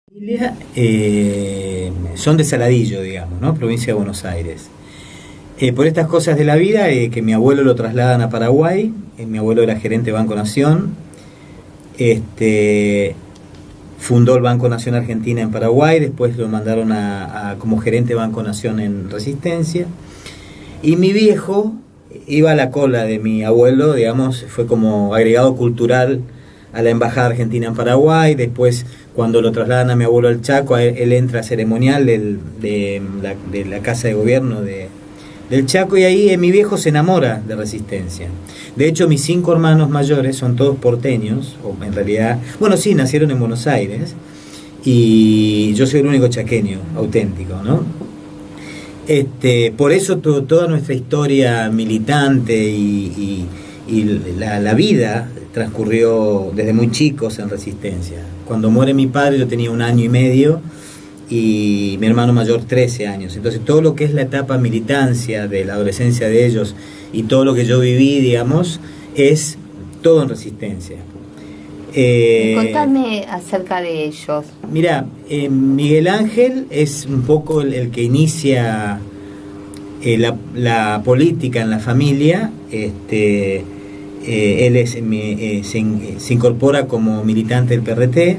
Familia, son de Saladillo, digamos, ¿no? Provincia de Buenos Aires. Por estas cosas de la vida, que mi abuelo lo trasladan a Paraguay, mi abuelo era gerente de Banco Nación, fundó el Banco Nación Argentina en Paraguay, después lo mandaron como gerente de Banco Nación en Resistencia, y mi viejo iba a la cola de mi abuelo, digamos, fue como agregado cultural a la Embajada Argentina en Paraguay. Después, cuando lo trasladan a mi abuelo al Chaco, él entra a ceremonial de la Casa de Gobierno del Chaco, y ahí mi viejo se enamora de Resistencia. De hecho, mis 5 hermanos mayores son todos porteños, o en realidad, bueno, sí, nacieron en Buenos Aires, y yo soy el único chaqueño auténtico, ¿no? Por eso toda nuestra historia militante y la vida transcurrió desde muy chicos en Resistencia. Cuando muere mi padre yo tenía 1 año y medio y mi hermano mayor 13 años. Entonces todo lo que es la etapa militancia de la adolescencia de ellos y todo lo que yo viví, digamos, es todo en Resistencia. Contadme acerca de ellos. Mira, Miguel Ángel es un poco el que inicia la política en la familia. Él se incorpora como militante del PRT,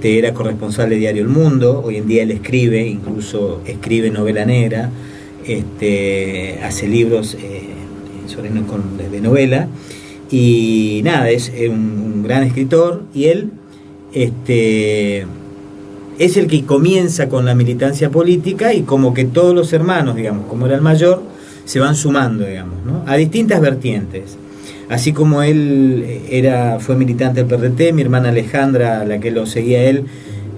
era corresponsal de Diario El Mundo. Hoy en día él escribe, incluso escribe novela negra, hace libros de novela, y nada, es un gran escritor, y él es el que comienza con la militancia política, y como que todos los hermanos, digamos, como era el mayor, se van sumando, digamos, ¿no? A distintas vertientes. Así como él fue militante del PRT, mi hermana Alejandra, la que lo seguía a él,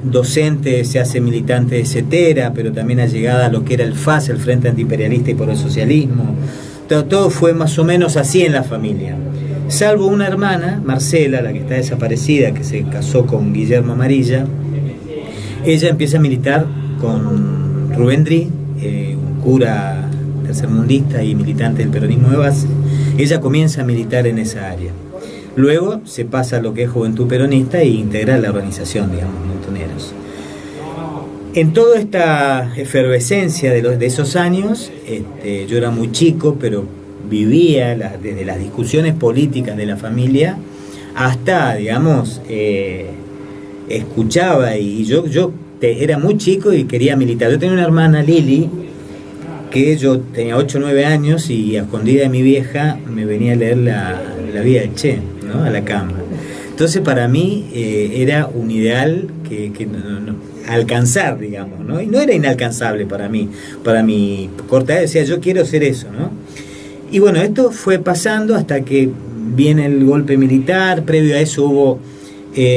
docente, se hace militante de CETERA, pero también allegada a lo que era el FAS, el Frente Antiimperialista y por el Socialismo. Todo fue más o menos así en la familia. Salvo una hermana, Marcela, la que está desaparecida, que se casó con Guillermo Amarilla. Ella empieza a militar con Rubén Dri, un cura tercermundista y militante del peronismo de base. Ella comienza a militar en esa área. Luego se pasa a lo que es Juventud Peronista e integra la organización, digamos, Montoneros. En toda esta efervescencia de esos años, yo era muy chico, pero vivía desde las discusiones políticas de la familia hasta, digamos, escuchaba, y yo era muy chico y quería militar. Yo tenía una hermana, Lili, que yo tenía 8 o 9 años, y a escondida de mi vieja me venía a leer la vida del Che, ¿no? A la cama. Entonces para mí era un ideal que no, alcanzar, digamos, ¿no? Y no era inalcanzable para mí, para mi corta edad. Decía, yo quiero ser eso, ¿no? Y bueno, esto fue pasando hasta que viene el golpe militar. Previo a eso hubo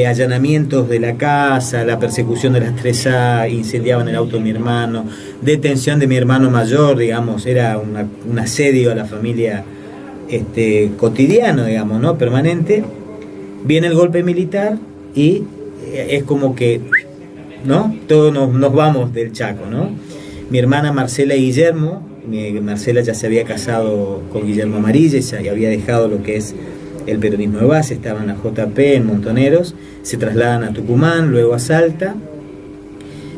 allanamientos de la casa, la persecución de las 3A, incendiaban el auto de mi hermano, detención de mi hermano mayor, digamos, era un asedio a la familia cotidiano, digamos, ¿no? Permanente. Viene el golpe militar y es como que, ¿no? Todos nos vamos del Chaco, ¿no? Mi hermana Marcela y Guillermo, Marcela ya se había casado con Guillermo Amarilla y había dejado lo que es el peronismo de base, estaba en la JP, en Montoneros, se trasladan a Tucumán, luego a Salta.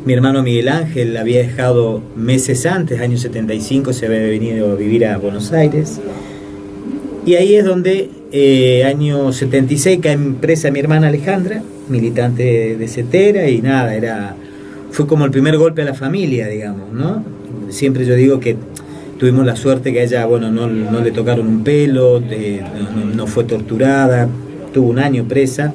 Mi hermano Miguel Ángel había dejado meses antes, año 75, se había venido a vivir a Buenos Aires. Y ahí es donde, año 76, cae presa mi hermana Alejandra, militante de CETERA, y nada, fue como el primer golpe a la familia, digamos, ¿no? Siempre yo digo que tuvimos la suerte que a ella, bueno, no le tocaron un pelo, no fue torturada, tuvo 1 año presa,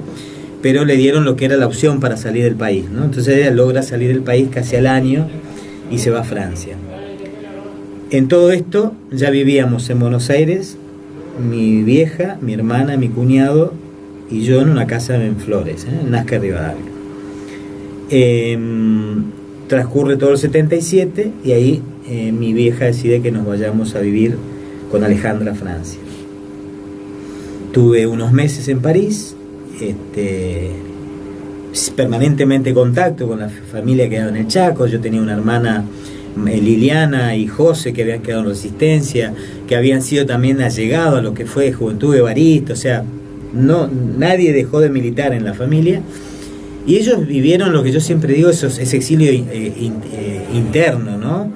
pero le dieron lo que era la opción para salir del país, ¿no? Entonces ella logra salir del país casi al año y se va a Francia. En todo esto ya vivíamos en Buenos Aires, mi vieja, mi hermana, mi cuñado y yo, en una casa en Flores, en Nazca Rivadavia. Transcurre todo el 77 y ahí mi vieja decide que nos vayamos a vivir con Alejandra a Francia. Tuve unos meses en París, permanentemente contacto con la familia que quedaba en el Chaco. Yo tenía una hermana, Liliana y José, que habían quedado en Resistencia, que habían sido también allegados a lo que fue Juventud Evarista. O sea, nadie dejó de militar en la familia. Y ellos vivieron lo que yo siempre digo, ese exilio interno, ¿no?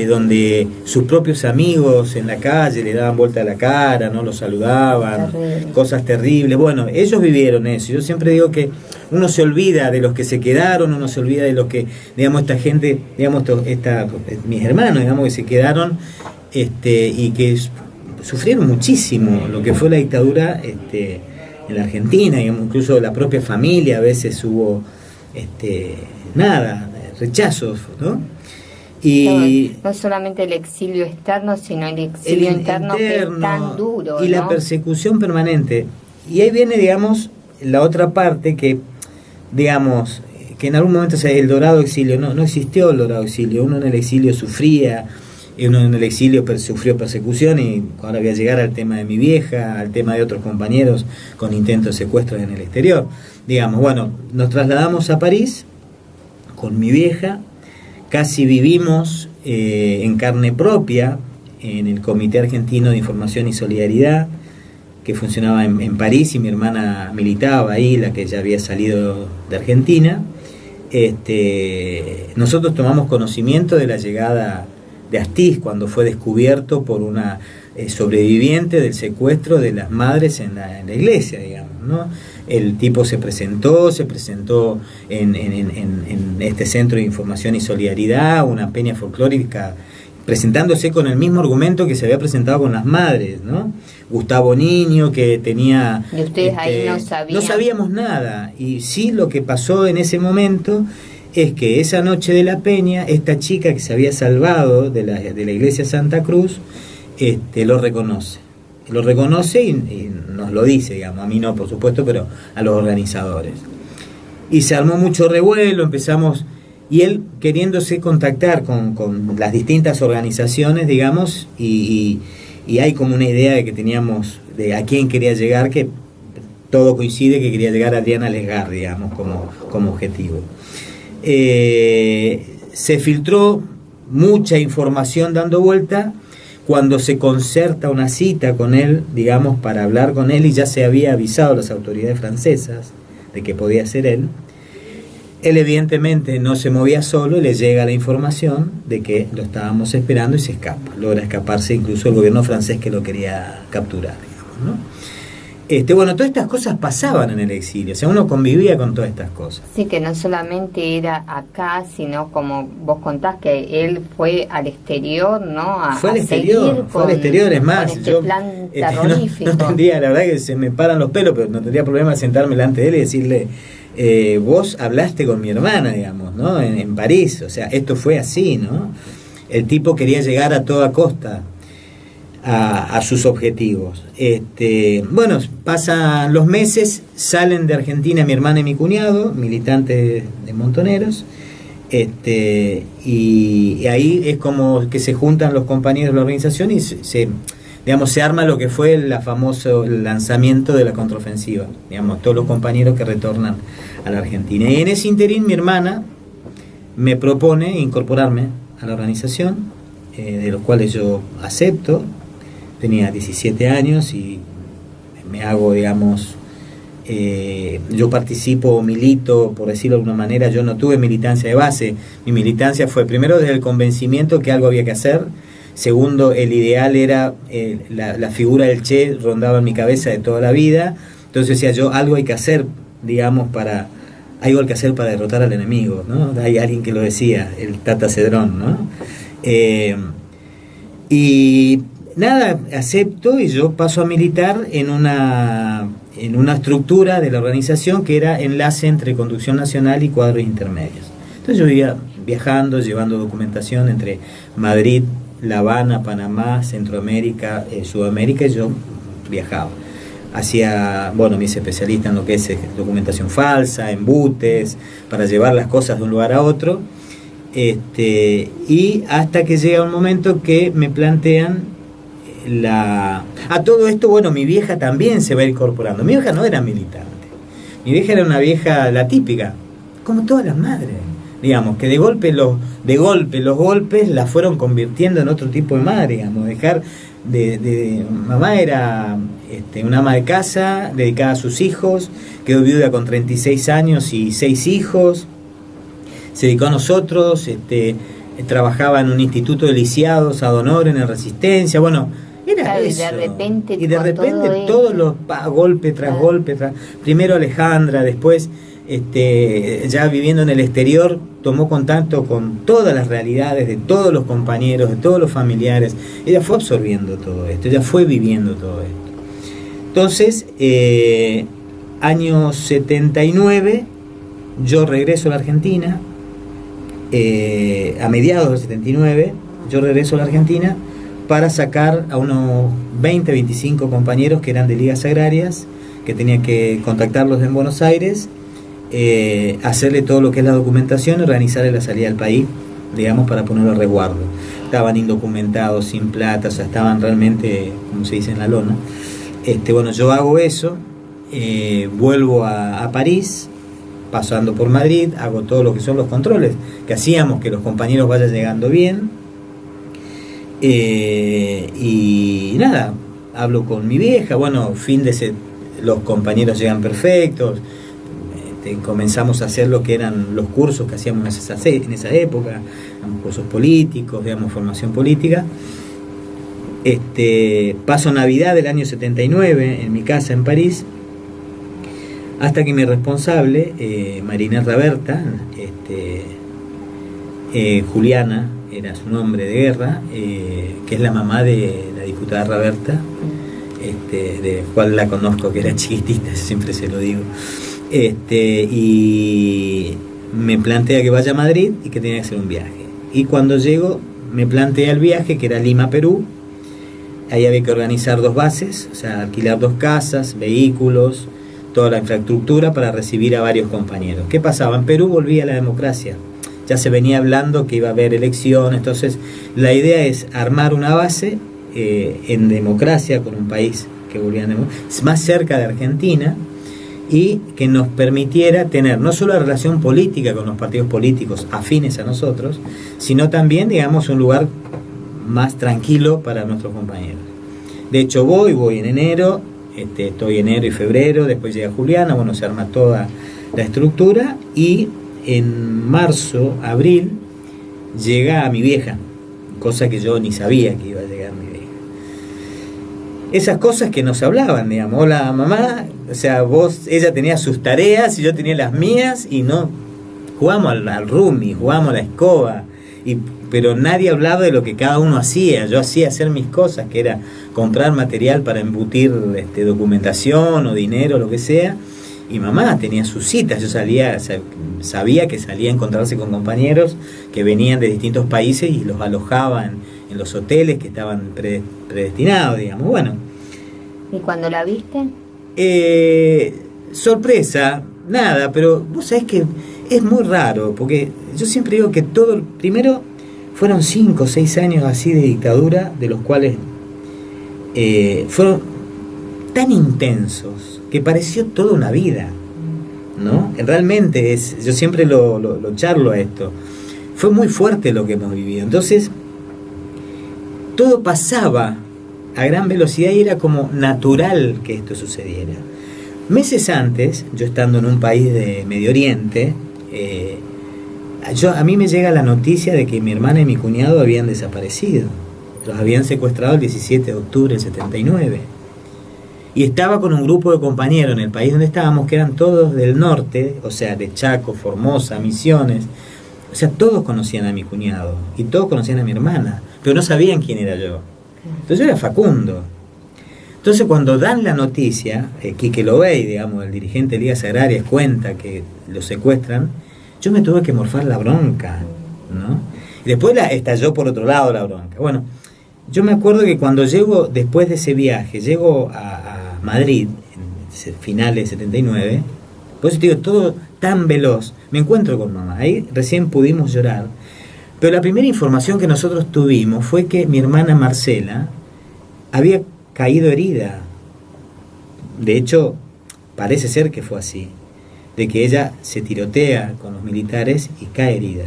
Donde sus propios amigos en la calle le daban vuelta a la cara, no los saludaban, cosas terribles. Bueno, ellos vivieron eso. Yo siempre digo que uno se olvida de los que se quedaron, uno se olvida de los que, digamos, esta gente, digamos, mis hermanos, digamos, que se quedaron y que sufrieron muchísimo lo que fue la dictadura en la Argentina, digamos, incluso la propia familia a veces hubo rechazos, ¿no? Y no solamente el exilio externo, sino el exilio interno que es tan duro, y ¿no? la persecución permanente. Y ahí viene, digamos, la otra parte que, digamos, que en algún momento, o sea, el dorado exilio, no existió el dorado exilio. Uno en el exilio sufría, uno en el exilio sufrió persecución, y ahora voy a llegar al tema de mi vieja, al tema de otros compañeros con intentos de secuestros en el exterior. Digamos, bueno, nos trasladamos a París con mi vieja, casi vivimos en carne propia en el Comité Argentino de Información y Solidaridad, que funcionaba en París, y mi hermana militaba ahí, la que ya había salido de Argentina. Nosotros tomamos conocimiento de la llegada de Astiz cuando fue descubierto por una sobreviviente del secuestro de las madres en la iglesia, digamos, ¿no? El tipo se presentó en este Centro de Información y Solidaridad, una peña folclórica, presentándose con el mismo argumento que se había presentado con las madres, ¿no? Gustavo Niño, que tenía... Y ustedes ahí no sabían. No sabíamos nada, y sí, lo que pasó en ese momento es que esa noche de la peña, esta chica que se había salvado de la iglesia Santa Cruz, lo reconoce y nos lo dice, digamos, a mí no, por supuesto, pero a los organizadores. Y se armó mucho revuelo, empezamos, y él queriéndose contactar con las distintas organizaciones, digamos, y hay como una idea de que teníamos, de a quién quería llegar, que todo coincide que quería llegar a Adriana Lesgar, digamos, como objetivo. Se filtró mucha información dando vuelta. Cuando se concerta una cita con él, digamos, para hablar con él, y ya se había avisado a las autoridades francesas de que podía ser él evidentemente no se movía solo, y le llega la información de que lo estábamos esperando y se escapa. Logra escaparse incluso el gobierno francés, que lo quería capturar, digamos, ¿no? Bueno, todas estas cosas pasaban en el exilio, o sea, uno convivía con todas estas cosas. Sí, que no solamente era acá, sino como vos contás, que él fue al exterior, ¿no? Fue al exterior, es más, yo plan terrorífico. No tendría, la verdad que se me paran los pelos, pero no tendría problema sentarme delante de él y decirle, vos hablaste con mi hermana, digamos, ¿no? En París, o sea, esto fue así, ¿no? El tipo quería llegar a toda costa a sus objetivos. Bueno, pasan los meses, salen de Argentina mi hermana y mi cuñado, militantes de Montoneros, y ahí es como que se juntan los compañeros de la organización y se arma lo que fue el famoso lanzamiento de la contraofensiva, digamos, todos los compañeros que retornan a la Argentina. Y en ese interín mi hermana me propone incorporarme a la organización, de los cuales yo acepto. Tenía 17 años y me hago, digamos, yo participo, milito, por decirlo de alguna manera. Yo no tuve militancia de base. Mi militancia fue primero desde el convencimiento que algo había que hacer. Segundo, el ideal era, la figura del Che rondaba en mi cabeza de toda la vida. Entonces decía yo, algo hay que hacer, digamos, algo hay que hacer para derrotar al enemigo, ¿no? Hay alguien que lo decía, el Tata Cedrón, ¿no? Y nada, acepto, y yo paso a militar en una estructura de la organización que era enlace entre Conducción Nacional y cuadros intermedios. Entonces yo iba viajando, llevando documentación entre Madrid, La Habana, Panamá, Centroamérica, Sudamérica, y yo viajaba. Me hice especialista en lo que es documentación falsa, embutes, para llevar las cosas de un lugar a otro. Y hasta que llega un momento que me plantean a todo esto. Bueno, mi vieja también se va incorporando. Mi vieja no era militante, mi vieja era una vieja, la típica, como todas las madres, digamos, que de golpe los golpes la fueron convirtiendo en otro tipo de madre, digamos, dejar de mamá era una ama de casa dedicada a sus hijos, quedó viuda con 36 años y 6 hijos, se dedicó a nosotros, trabajaba en un instituto de lisiados ad honorem en Resistencia, bueno, era claro, eso. Y de repente todos los golpe tras golpe, primero Alejandra, después ya viviendo en el exterior, tomó contacto con todas las realidades de todos los compañeros, de todos los familiares. Ella fue absorbiendo todo esto, ella fue viviendo todo esto. Entonces, año 79, yo regreso a la Argentina, a mediados del 79, yo regreso a la Argentina para sacar a unos 20, 25 compañeros que eran de ligas agrarias, que tenía que contactarlos en Buenos Aires, hacerle todo lo que es la documentación, organizarle la salida del país, digamos, para ponerlo a resguardo. Estaban indocumentados, sin plata, o sea, estaban realmente, como se dice, en la lona. Bueno, yo hago eso, vuelvo a París, pasando por Madrid, hago todo lo que son los controles que hacíamos, que los compañeros vayan llegando bien, y nada, hablo con mi vieja, bueno, los compañeros llegan perfectos. Comenzamos a hacer lo que eran los cursos que hacíamos en esa época, cursos políticos, digamos, formación política. Paso Navidad del año 79 en mi casa en París, hasta que mi responsable, Marina Raberta, Juliana era su nombre de guerra, que es la mamá de la diputada Raberta, de cual la conozco, que era chiquitita, siempre se lo digo. Y me plantea que vaya a Madrid y que tenía que hacer un viaje. Y cuando llego, me plantea el viaje, que era Lima, Perú. Ahí había que organizar 2 bases, o sea, alquilar 2 casas, vehículos, toda la infraestructura para recibir a varios compañeros. ¿Qué pasaba? En Perú volvía la democracia. Ya se venía hablando que iba a haber elecciones, entonces la idea es armar una base en democracia con un país que volvía más cerca de Argentina, y que nos permitiera tener no solo la relación política con los partidos políticos afines a nosotros, sino también, digamos, un lugar más tranquilo para nuestros compañeros. De hecho, voy en enero, estoy enero y febrero, después llega Juliana, bueno, se arma toda la estructura, y en marzo, abril, llega a mi vieja, cosa que yo ni sabía que iba a llegar mi vieja. Esas cosas que nos hablaban, digamos, hola mamá, o sea, ella tenía sus tareas y yo tenía las mías, y no, jugamos al rumi, jugamos a la escoba, pero nadie hablaba de lo que cada uno hacía. Yo hacía hacer mis cosas, que era comprar material para embutir documentación o dinero, lo que sea, y mamá tenía sus citas. Yo sabía que salía a encontrarse con compañeros que venían de distintos países y los alojaban en los hoteles que estaban predestinados, digamos. Bueno. ¿Y cuando la viste? Sorpresa, nada, pero vos sabés que es muy raro, porque yo siempre digo que primero fueron 5 o 6 años así de dictadura, de los cuales fueron tan intensos que pareció toda una vida, ¿no? Realmente yo siempre lo charlo a esto. Fue muy fuerte lo que hemos vivido. Entonces, todo pasaba a gran velocidad y era como natural que esto sucediera. Meses antes, yo estando en un país de Medio Oriente, a mí me llega la noticia de que mi hermana y mi cuñado habían desaparecido. Los habían secuestrado el 17 de octubre del 79. Y estaba con un grupo de compañeros en el país donde estábamos, que eran todos del norte, o sea, de Chaco, Formosa, Misiones. O sea, todos conocían a mi cuñado y todos conocían a mi hermana, pero no sabían quién era yo. Entonces yo era Facundo. Entonces cuando dan la noticia, Quique Lobey, digamos, el dirigente de Ligas Agrarias, cuenta que lo secuestran, yo me tuve que morfar la bronca, ¿no? Y después estalló por otro lado la bronca. Bueno, yo me acuerdo que cuando llego, después de ese viaje, llego a Madrid, en finales de 79, por eso te digo, todo tan veloz, me encuentro con mamá, ahí recién pudimos llorar, pero la primera información que nosotros tuvimos fue que mi hermana Marcela había caído herida. De hecho, parece ser que fue así. de que ella se tirotea con los militares y cae herida.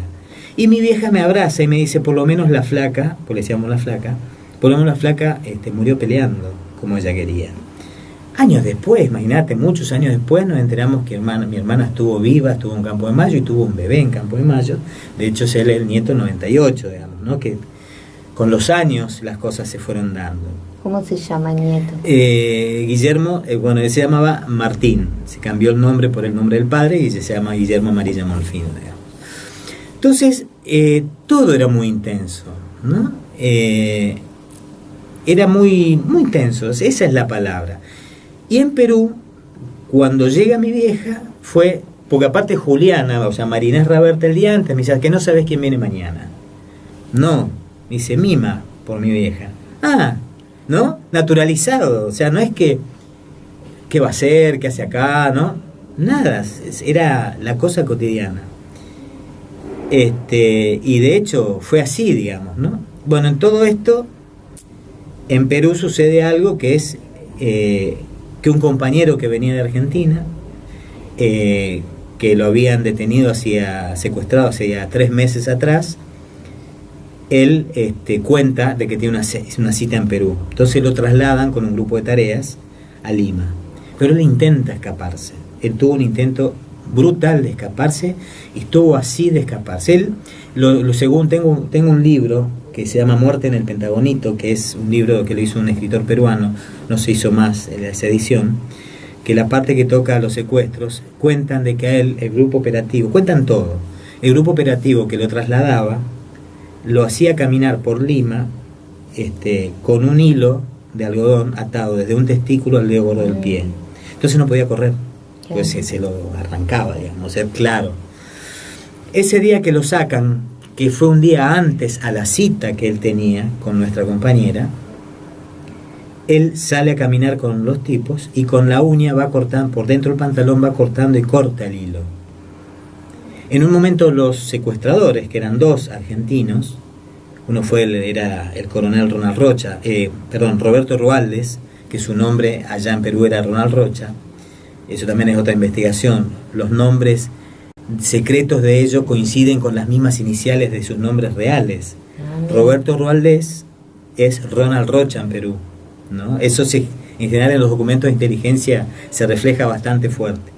Y mi vieja me abraza y me dice, por lo menos la flaca, pues le decíamos la flaca, por lo menos la flaca murió peleando como ella quería. Años después, imagínate, muchos años después nos enteramos que mi hermana estuvo viva, estuvo en Campo de Mayo y tuvo un bebé en Campo de Mayo. De hecho, él es el nieto 98, digamos, ¿no? Que con los años las cosas se fueron dando. ¿Cómo se llama el nieto? Guillermo, él se llamaba Martín, se cambió el nombre por el nombre del padre y se llama Guillermo Amarilla Molfino, digamos. Entonces, todo era muy intenso, ¿no? Era muy, muy intenso, esa es la palabra. Y en Perú, cuando llega mi vieja, fue, porque aparte Juliana, o sea, Marinés Raberta el día antes, me dice, que no sabes quién viene mañana. No, me dice, mima por mi vieja. Ah, ¿no? Naturalizado, o sea, no es que, ¿qué va a hacer? ¿Qué hace acá? ¿No? Nada, era la cosa cotidiana. Y de hecho fue así, digamos, ¿no? Bueno, en todo esto, en Perú sucede algo que es que un compañero que venía de Argentina, que lo habían detenido, secuestrado hacía 3 meses atrás, él cuenta de que tiene una cita en Perú. Entonces lo trasladan con un grupo de tareas a Lima. Pero él intenta escaparse. Él tuvo un intento brutal de escaparse y estuvo así de escaparse. Él, según tengo un libro que se llama Muerte en el Pentagonito, que es un libro que lo hizo un escritor peruano, no se hizo más esa edición, que la parte que toca a los secuestros, cuentan de que a él, el grupo operativo, cuentan todo, el grupo operativo que lo trasladaba, lo hacía caminar por Lima con un hilo de algodón atado desde un testículo al dedo gordo del pie. Entonces no podía correr, pues se lo arrancaba, digamos, ser claro. Ese día que lo sacan, que fue un día antes a la cita que él tenía con nuestra compañera, él sale a caminar con los tipos y con la uña va cortando, por dentro del pantalón va cortando y corta el hilo. En un momento los secuestradores, que eran 2 argentinos, uno era el coronel Roberto Rualdes, que su nombre allá en Perú era Ronald Rocha, eso también es otra investigación, los nombres secretos de ellos coinciden con las mismas iniciales de sus nombres reales. Roberto Rualdes es Ronald Rocha en Perú, ¿no? Eso en general en los documentos de inteligencia se refleja bastante fuerte.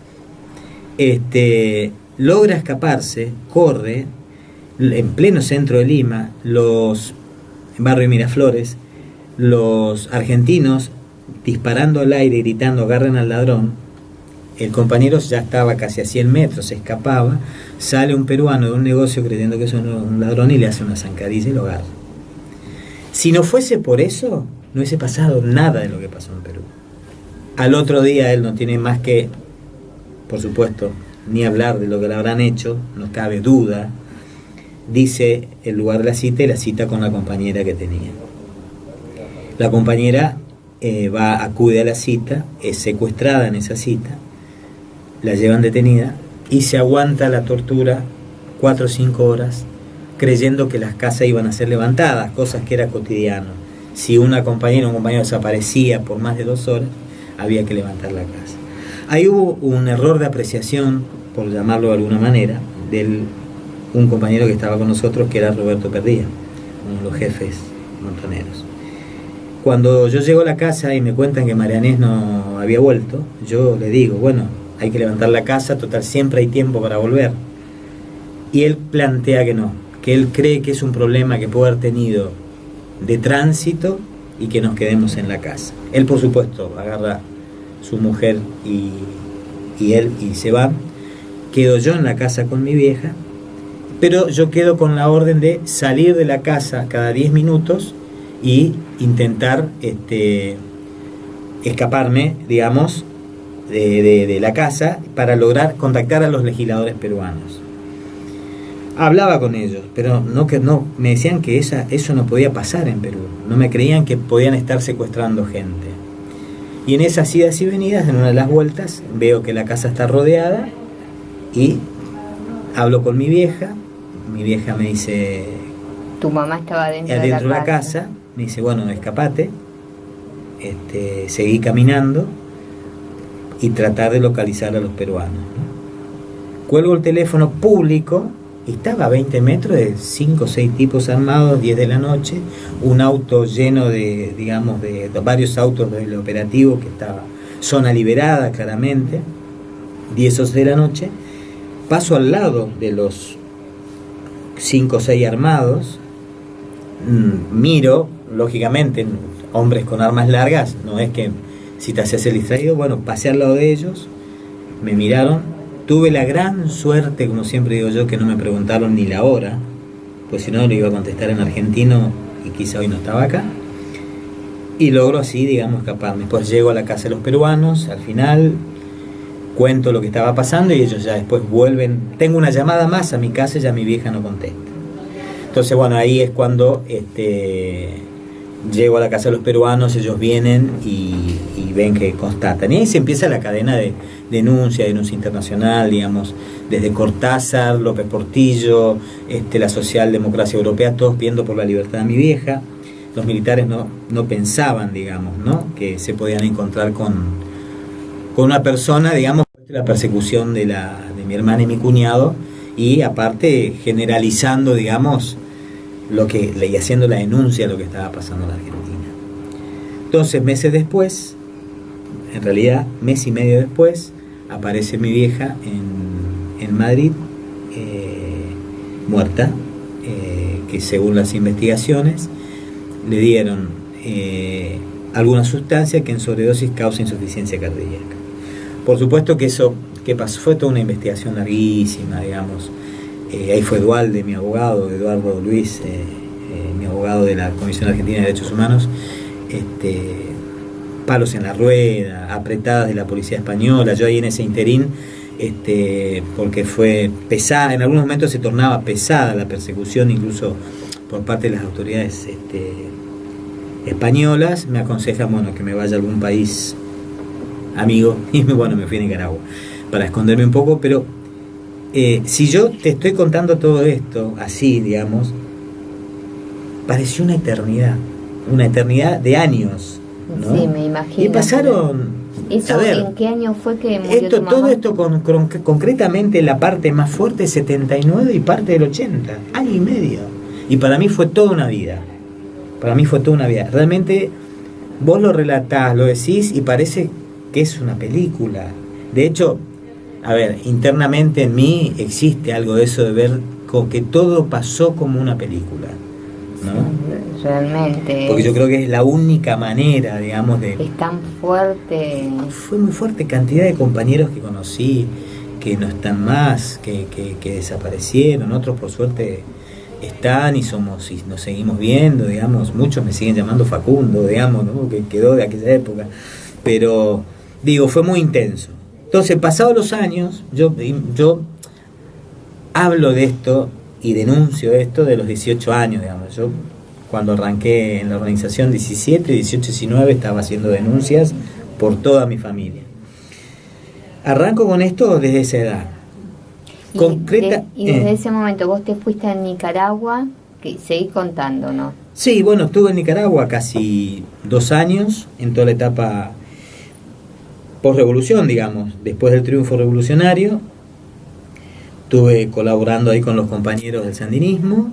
Logra escaparse, corre en pleno centro de Lima, en barrio Miraflores, los argentinos disparando al aire y gritando agarren al ladrón. El compañero ya estaba casi a 100 metros, se escapaba, sale un peruano de un negocio creyendo que es un ladrón y le hace una zancadilla y lo agarra. Si no fuese por eso, no hubiese pasado nada de lo que pasó en Perú. Al otro día él no tiene más que, por supuesto, ni hablar de lo que le habrán hecho, no cabe duda, dice el lugar de la cita y la cita con la compañera que tenía. La compañera acude a la cita, es secuestrada en esa cita, la llevan detenida y se aguanta la tortura 4 o 5 horas creyendo que las casas iban a ser levantadas, cosas que era cotidiano. Si una compañera o un compañero desaparecía por más de 2 horas, había que levantar la casa. Ahí hubo un error de apreciación, por llamarlo de alguna manera, de un compañero que estaba con nosotros, que era Roberto Perdía, uno de los jefes montoneros. Cuando yo llego a la casa y me cuentan que Marianés no había vuelto, yo le digo, bueno, hay que levantar la casa, total, siempre hay tiempo para volver. Y él plantea que no, que él cree que es un problema que puede haber tenido de tránsito y que nos quedemos en la casa. Él, por supuesto, agarra su mujer y él y se va. Quedo yo en la casa con mi vieja, pero yo quedo con la orden de salir de la casa cada 10 minutos y intentar escaparme, digamos, de la casa para lograr contactar a los legisladores peruanos. Hablaba con ellos, pero no me decían que eso no podía pasar en Perú, no me creían que podían estar secuestrando gente. Y en esas idas y venidas, en una de las vueltas, veo que la casa está rodeada y hablo con mi vieja me dice... Tu mamá estaba dentro de la casa, me dice, bueno, escapate, seguí caminando y tratar de localizar a los peruanos, ¿no? Cuelgo el teléfono público y estaba a 20 metros de 5 o 6 tipos armados, 10 de la noche, un auto lleno de, digamos, de varios autos del operativo que estaba, zona liberada claramente, 10 o 11 de la noche. Paso al lado de los 5 o 6 armados, miro, lógicamente, hombres con armas largas, no es que si te haces el distraído, bueno, pasé al lado de ellos, me miraron, tuve la gran suerte, como siempre digo yo, que no me preguntaron ni la hora, pues si no le iba a contestar en argentino y quizá hoy no estaba acá, y logro así, digamos, escaparme. Después llego a la casa de los peruanos, al final cuento lo que estaba pasando y ellos ya después vuelven, tengo una llamada más a mi casa y ya mi vieja no contesta. Entonces bueno, ahí es cuando llego a la casa de los peruanos, ellos vienen y ven que constatan. Y ahí se empieza la cadena de denuncia internacional, digamos, desde Cortázar, López Portillo, la socialdemocracia europea, todos pidiendo por la libertad de mi vieja. Los militares no pensaban, digamos, ¿no?, que se podían encontrar con una persona, digamos, la persecución de mi hermana y mi cuñado, y aparte generalizando, digamos, y haciendo la denuncia de lo que estaba pasando en la Argentina. Entonces, meses después, en realidad mes y medio después, aparece mi vieja en Madrid, muerta, que según las investigaciones le dieron alguna sustancia que en sobredosis causa insuficiencia cardíaca. Por supuesto que eso, ¿qué pasó? Fue toda una investigación larguísima, digamos. Ahí fue Dualde, mi abogado, Eduardo Luis, mi abogado de la Comisión Argentina de Derechos Humanos, palos en la rueda, apretadas de la policía española. Yo ahí en ese interín, porque fue pesada, en algunos momentos se tornaba pesada la persecución, incluso por parte de las autoridades españolas. Me aconsejan, bueno, que me vaya a algún país amigo, y bueno, me fui a Nicaragua para esconderme un poco, pero si yo te estoy contando todo esto así, digamos, pareció una eternidad de años, ¿no? Sí, me imagino. Y pasaron, ¿Eso, a ver, en qué año fue que murió tu mamá? todo esto concretamente la parte más fuerte, 79 y parte del 80, año y medio. Y para mí fue toda una vida. Realmente vos lo relatás, lo decís y parece que es una película. De hecho, a ver, internamente en mí existe algo de eso de ver con que todo pasó como una película, ¿no? Realmente. Porque yo creo que es la única manera, digamos, de... Es tan fuerte. Fue muy fuerte, cantidad de compañeros que conocí, que no están más, que desaparecieron, otros por suerte están y nos seguimos viendo, digamos, muchos me siguen llamando Facundo, digamos, ¿no?, que quedó de aquella época, pero digo, fue muy intenso. Entonces, pasados los años, yo hablo de esto y denuncio esto de los 18 años, digamos. Yo cuando arranqué en la organización 17, 18, 19 estaba haciendo denuncias por toda mi familia. Arranco con esto desde esa edad. Y desde ese momento vos te fuiste a Nicaragua, que seguís contando, ¿no? Sí, bueno, estuve en Nicaragua casi 2 años, en toda la etapa post-revolución, digamos, después del triunfo revolucionario. Estuve colaborando ahí con los compañeros del sandinismo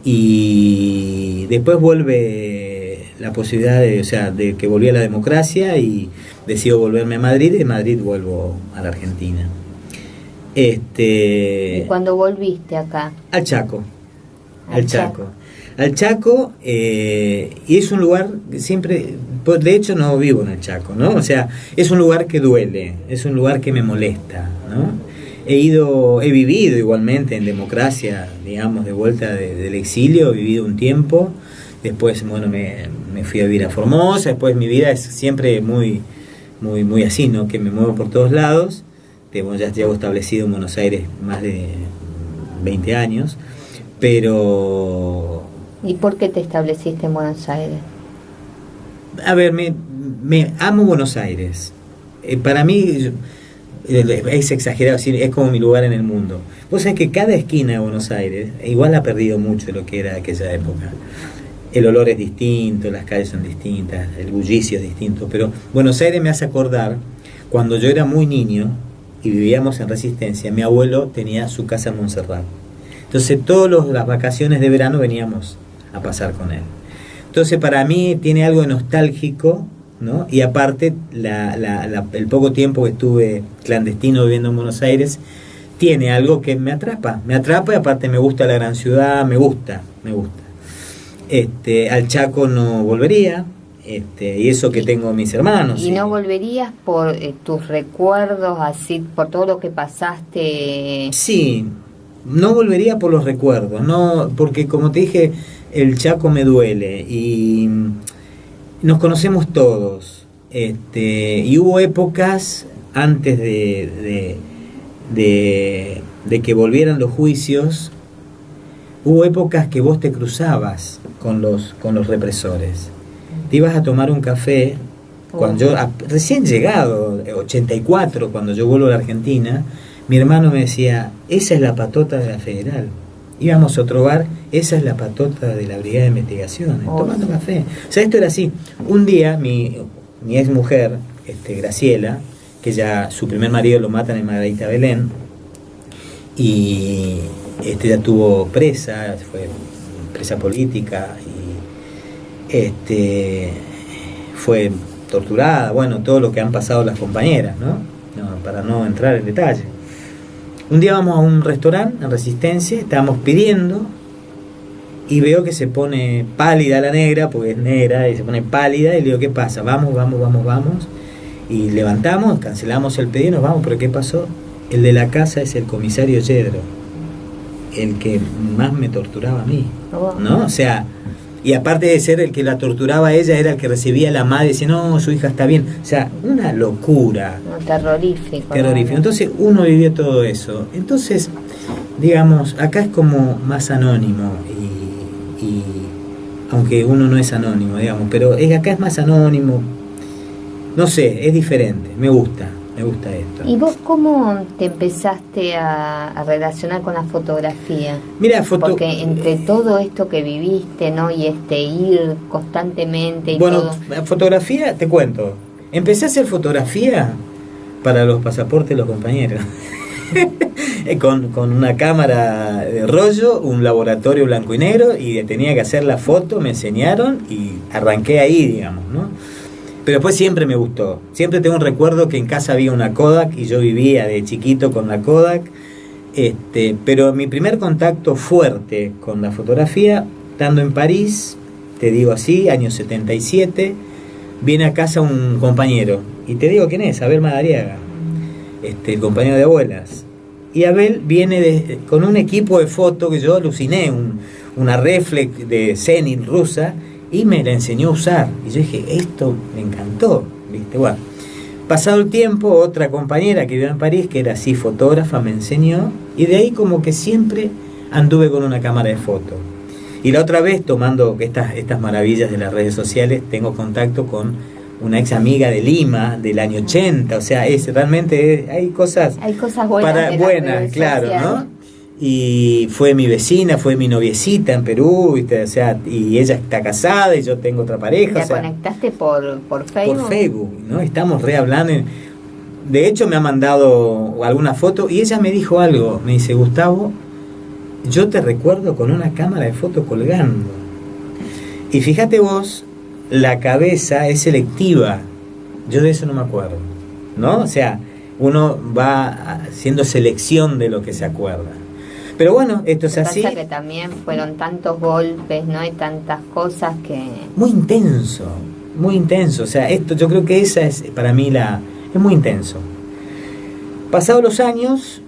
y después vuelve la posibilidad de que volví a la democracia y decido volverme a Madrid, y de Madrid vuelvo a la Argentina. ¿Y cuando volviste acá? Al Chaco. Y es un lugar que siempre, de hecho no vivo en el Chaco, ¿no? O sea, es un lugar que duele, es un lugar que me molesta, ¿no? He vivido igualmente en democracia, digamos, de vuelta del exilio, he vivido un tiempo, después, bueno, me fui a vivir a Formosa, después mi vida es siempre muy, muy, muy así, ¿no? Que me muevo por todos lados. Ya llevo establecido en Buenos Aires más de 20 años, pero... ¿Y por qué te estableciste en Buenos Aires? A ver, me amo Buenos Aires. Para mí es exagerado, es como mi lugar en el mundo. Vos sabés que cada esquina de Buenos Aires igual ha perdido mucho de lo que era aquella época. El olor es distinto, las calles son distintas, el bullicio es distinto, pero Buenos Aires me hace acordar cuando yo era muy niño y vivíamos en Resistencia. Mi abuelo tenía su casa en Montserrat. Entonces todas las vacaciones de verano veníamos a pasar con él. Entonces para mí tiene algo de nostálgico, ¿no? Y aparte el poco tiempo que estuve clandestino viviendo en Buenos Aires tiene algo que me atrapa y aparte me gusta la gran ciudad, me gusta. Al Chaco no volvería, y eso que tengo mis hermanos. ¿Y no volverías por tus recuerdos, así, por todo lo que pasaste? Sí, no volvería por los recuerdos, no, porque como te dije, el Chaco me duele y nos conocemos todos, y hubo épocas antes de que volvieran los juicios, hubo épocas que vos te cruzabas con los represores. Te ibas a tomar un café, cuando yo, recién llegado, 84, cuando yo vuelvo a la Argentina, mi hermano me decía, esa es la patota de la Federal. Íbamos a otro bar, esa es la patota de la Brigada de Investigaciones, tomando café. O sea, esto era así. Un día, mi ex mujer, Graciela, que ya su primer marido lo matan en Margarita Belén, y ya tuvo presa, fue presa política, y fue torturada, bueno, todo lo que han pasado las compañeras, ¿no? Para no entrar en detalle. Un día vamos a un restaurante en Resistencia, estábamos pidiendo y veo que se pone pálida la negra, porque es negra, y se pone pálida, y le digo, ¿qué pasa? Vamos. Y levantamos, cancelamos el pedido y nos vamos, pero ¿qué pasó? El de la casa es el comisario Yedro, el que más me torturaba a mí, ¿no? O sea, y aparte de ser el que la torturaba a ella, era el que recibía a la madre y decía, no, su hija está bien. O sea, una locura. Terrorífico. Entonces uno vivió todo eso. Entonces, digamos, acá es como más anónimo, y aunque uno no es anónimo, digamos, pero acá es más anónimo. No sé, es diferente, me gusta esto. ¿Y vos cómo te empezaste a relacionar con la fotografía? Mira, porque entre todo esto que viviste, ¿no? Y ir constantemente y bueno, todo. Fotografía, te cuento. Empecé a hacer fotografía para los pasaportes de los compañeros. con una cámara de rollo, un laboratorio blanco y negro, y tenía que hacer la foto, me enseñaron y arranqué ahí, digamos, ¿no? Pero después siempre me gustó. Siempre tengo un recuerdo que en casa había una Kodak y yo vivía de chiquito con la Kodak. Pero mi primer contacto fuerte con la fotografía, estando en París, te digo así, año 77, viene a casa un compañero. Y te digo quién es, Abel Madariaga, el compañero de abuelas. Y Abel viene con un equipo de foto que yo aluciné, una reflex de Zenit rusa, y me la enseñó a usar. Y yo dije, esto me encantó, ¿viste? Bueno, pasado el tiempo, otra compañera que vivía en París, que era así fotógrafa, me enseñó, y de ahí como que siempre anduve con una cámara de foto. Y la otra vez, tomando estas maravillas de las redes sociales, tengo contacto con una ex amiga de Lima del año 80, o sea, realmente hay cosas buenas, claro, ¿no? Y fue mi vecina, fue mi noviecita en Perú, ¿viste? O sea, y ella está casada y yo tengo otra pareja. ¿Te conectaste por Facebook? Por Facebook, ¿no? Estamos rehablando. De hecho, me ha mandado alguna foto y ella me dijo algo. Me dice, Gustavo, yo te recuerdo con una cámara de foto colgando. Y fíjate vos, la cabeza es selectiva. Yo de eso no me acuerdo, ¿no? O sea, uno va haciendo selección de lo que se acuerda. Pero bueno, esto es así. Pasa que también fueron tantos golpes, ¿no? Y tantas cosas que... Muy intenso. O sea, esto yo creo que esa es para mí es muy intenso. Pasados los años,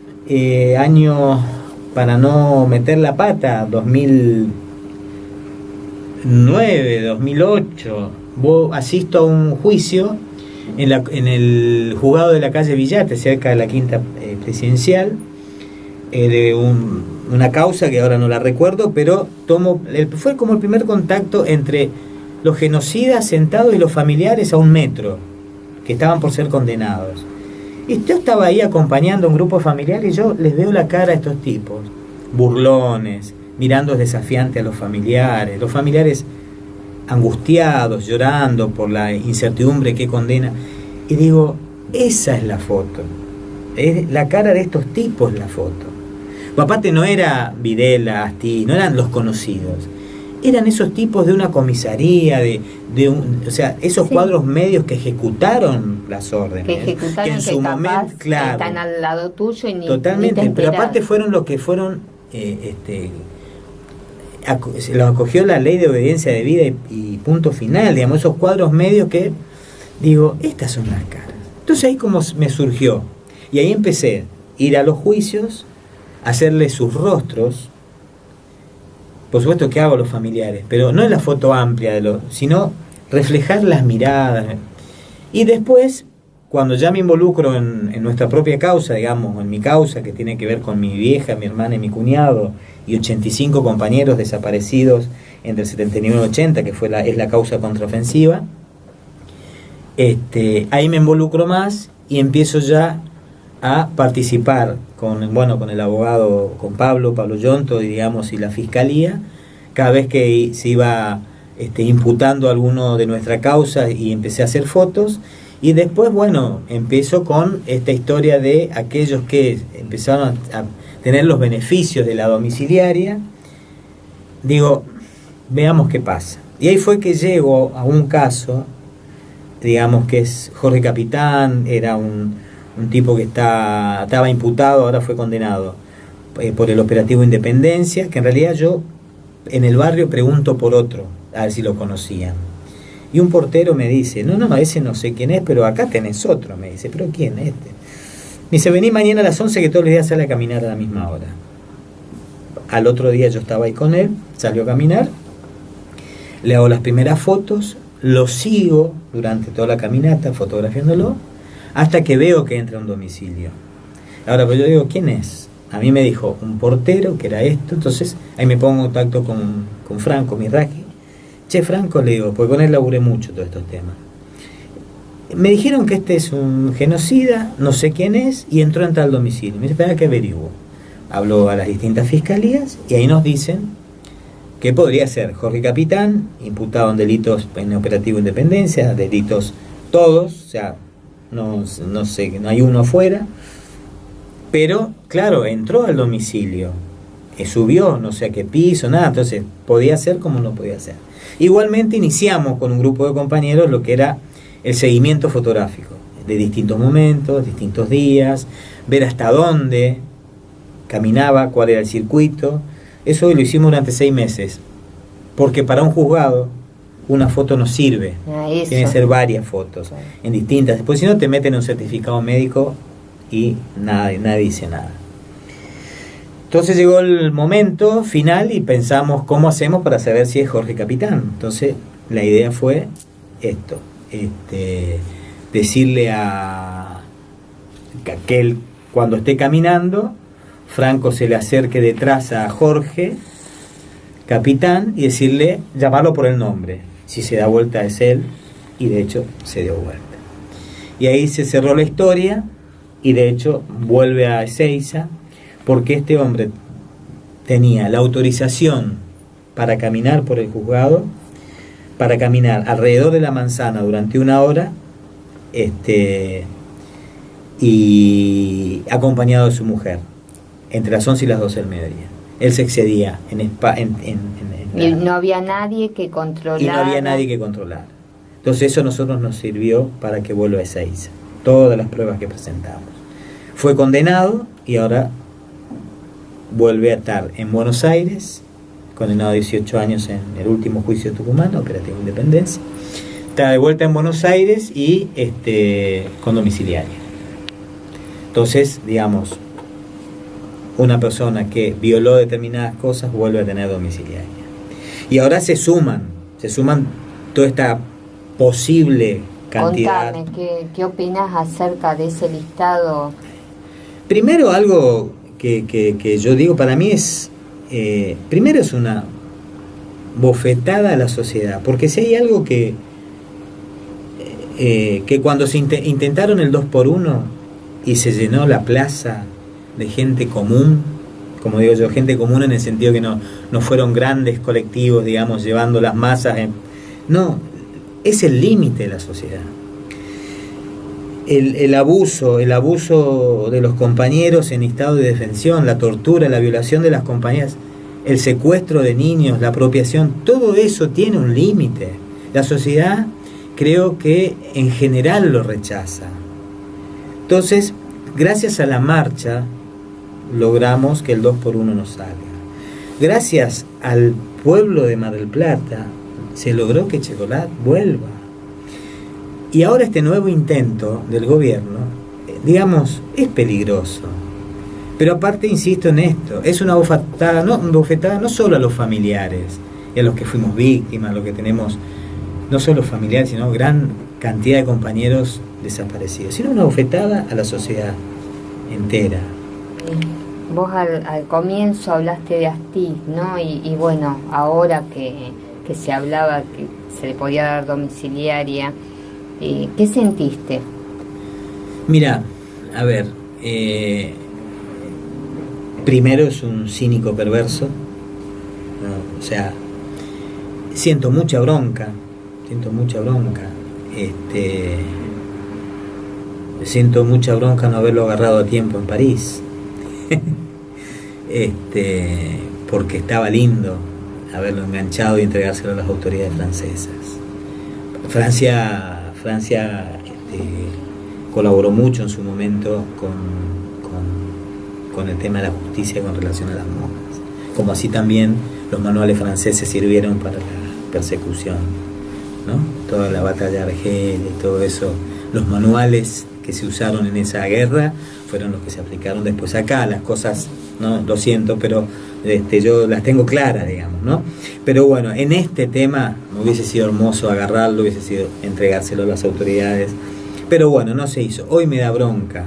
para no meter la pata, 2009, 2008, asisto a un juicio en el juzgado de la calle Villate, cerca de la Quinta Presidencial, de una causa que ahora no la recuerdo, pero fue como el primer contacto entre los genocidas sentados y los familiares a 1 metro, que estaban por ser condenados. Y yo estaba ahí acompañando a un grupo familiar y yo les veo la cara a estos tipos, burlones, mirando desafiante a los familiares angustiados, llorando por la incertidumbre que condena. Y digo, esa es la foto. es la cara de estos tipos la foto. Aparte no era Videla, Astiz, no eran los conocidos. Eran esos tipos de una comisaría, o sea, esos cuadros medios que ejecutaron las órdenes. Que ejecutaron, que en su momento, claro, están al lado tuyo y ni totalmente, ni te pero aparte fueron los que fueron, los acogió la ley de obediencia debida y punto final, digamos, esos cuadros medios que, digo, estas son las caras. Entonces ahí como me surgió, y ahí empecé a ir a los juicios, hacerle sus rostros. Por supuesto que hago los familiares, pero no en la foto amplia, sino reflejar las miradas. Y después, cuando ya me involucro en nuestra propia causa, digamos, en mi causa, que tiene que ver con mi vieja, mi hermana y mi cuñado, y 85 compañeros desaparecidos entre el 79 y el 80, que es la causa contraofensiva, ahí me involucro más y empiezo ya a participar con el abogado, con Pablo Yonto, digamos, y la fiscalía, cada vez que se iba imputando alguno de nuestra causa, y empecé a hacer fotos. Y después, empiezo con esta historia de aquellos que empezaron a tener los beneficios de la domiciliaria. Digo, veamos qué pasa. Y ahí fue que llego a un caso, digamos, que es Jorge Capitán. Era un tipo que estaba imputado, ahora fue condenado por el operativo Independencia, que en realidad yo en el barrio pregunto por otro, a ver si lo conocían. Y un portero me dice, no, ese no sé quién es, pero acá tenés otro. Me dice, ¿pero quién es este? Me dice, vení mañana a las 11 que todos los días sale a caminar a la misma hora. Al otro día yo estaba ahí con él, salió a caminar, le hago las primeras fotos, lo sigo durante toda la caminata fotografiándolo, hasta que veo que entra a un domicilio. Ahora, pues yo digo, ¿quién es? A mí me dijo un portero, que era esto. Entonces ahí me pongo en contacto con Franco Mirraji. Che, Franco, le digo, porque con él laburé mucho todos estos temas. Me dijeron que este es un genocida, no sé quién es, y entró en tal domicilio. Me dice, espera que averiguo. Hablo a las distintas fiscalías y ahí nos dicen que podría ser Jorge Capitán, imputado en delitos en operativo Independencia, delitos todos, o sea, no sé, no hay uno afuera, pero claro, entró al domicilio, subió, no sé a qué piso, nada, entonces podía ser como no podía ser. Igualmente iniciamos con un grupo de compañeros lo que era el seguimiento fotográfico, de distintos momentos, distintos días, ver hasta dónde caminaba, cuál era el circuito. Eso lo hicimos durante 6 meses, porque para un juzgado una foto no sirve, tiene que ser varias fotos en distintas, después si no te meten un certificado médico y nadie dice nada. Entonces llegó el momento final y pensamos cómo hacemos para saber si es Jorge Capitán. Entonces la idea fue esto, decirle a que él, cuando esté caminando, Franco se le acerque detrás a Jorge Capitán y decirle, llamarlo por el nombre. Si se da vuelta es él, y de hecho se dio vuelta. Y ahí se cerró la historia, y de hecho vuelve a Ezeiza, porque este hombre tenía la autorización para caminar por el juzgado, para caminar alrededor de la manzana durante 1 hora, y acompañado de su mujer, entre las 11 y las 12 del mediodía. Él se excedía y no había nadie que controlara. Y no había nadie que controlara. Entonces eso a nosotros nos sirvió para que vuelva a Ezeiza. Todas las pruebas que presentamos. Fue condenado y ahora vuelve a estar en Buenos Aires, condenado a 18 años en el último juicio de Tucumán, operativo Independencia. Está de vuelta en Buenos Aires y con domiciliaria. Entonces, digamos, una persona que violó determinadas cosas vuelve a tener domiciliaria. Y ahora se suman toda esta posible cantidad. Contame, ¿qué opinas acerca de ese listado? Primero, algo que yo digo, para mí es, primero es una bofetada a la sociedad, porque si hay algo que cuando se intentaron el 2x1 y se llenó la plaza de gente común, como digo yo, gente común en el sentido que no fueron grandes colectivos, digamos, llevando las masas, no, es el límite de la sociedad. el abuso de los compañeros en estado de defensión, la tortura, la violación de las compañeras, el secuestro de niños, la apropiación, todo eso tiene un límite. La sociedad creo que en general lo rechaza. Entonces, gracias a la marcha, logramos que el 2x1 no salga. Gracias al pueblo de Mar del Plata, se logró que Chocolat vuelva. Y ahora este nuevo intento del gobierno, digamos, es peligroso. Pero aparte, insisto en esto, es una bofetada no solo a los familiares, y a los que fuimos víctimas, a los que tenemos, no solo familiares, sino gran cantidad de compañeros desaparecidos, sino una bofetada a la sociedad entera. Vos al comienzo hablaste de Astiz, ¿no? Y bueno, ahora que se hablaba que se le podía dar domiciliaria, ¿qué sentiste? Mira, a ver, primero es un cínico perverso, ¿no? O sea, siento mucha bronca, siento mucha bronca no haberlo agarrado a tiempo en París, porque estaba lindo haberlo enganchado y entregárselo a las autoridades francesas. Francia colaboró mucho en su momento con el tema de la justicia con relación a las monjas, como así también los manuales franceses sirvieron para la persecución, ¿no? Toda la batalla de Argel y todo eso, los manuales que se usaron en esa guerra fueron los que se aplicaron después acá. Las cosas, no lo siento, pero yo las tengo claras, digamos, ¿no? Pero bueno, en este tema me hubiese sido hermoso agarrarlo, hubiese sido entregárselo a las autoridades, pero bueno, no se hizo. Hoy me da bronca.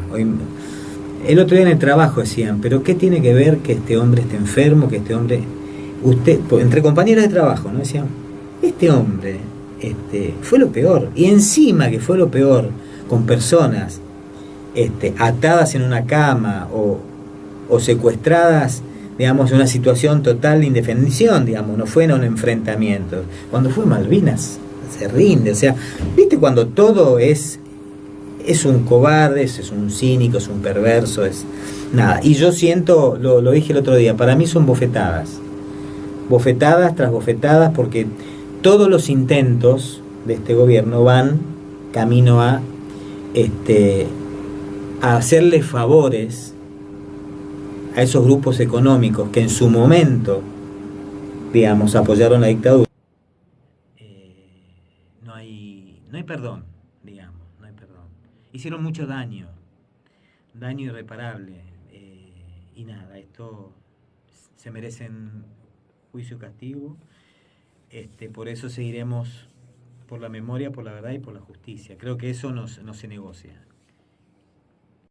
El otro día en el trabajo decían, pero ¿qué tiene que ver que este hombre esté enfermo, que este hombre, entre compañeros de trabajo, ¿no? Decían, este hombre fue lo peor, y encima que fue lo peor, con personas atadas en una cama o secuestradas, digamos, en una situación total de indefensión, digamos, no fue en un enfrentamiento. Cuando fue Malvinas se rinde, o sea, ¿viste cuando todo es un cobarde, es un cínico, es un perverso, es nada? Y yo siento, lo dije el otro día, para mí son bofetadas tras bofetadas, porque todos los intentos de este gobierno van camino a hacerle favores a esos grupos económicos que en su momento, digamos, apoyaron la dictadura. No hay perdón, digamos, no hay perdón. Hicieron mucho daño irreparable, y nada, esto se merecen juicio y castigo. Por eso seguiremos por la memoria, por la verdad y por la justicia. Creo que eso no se negocia.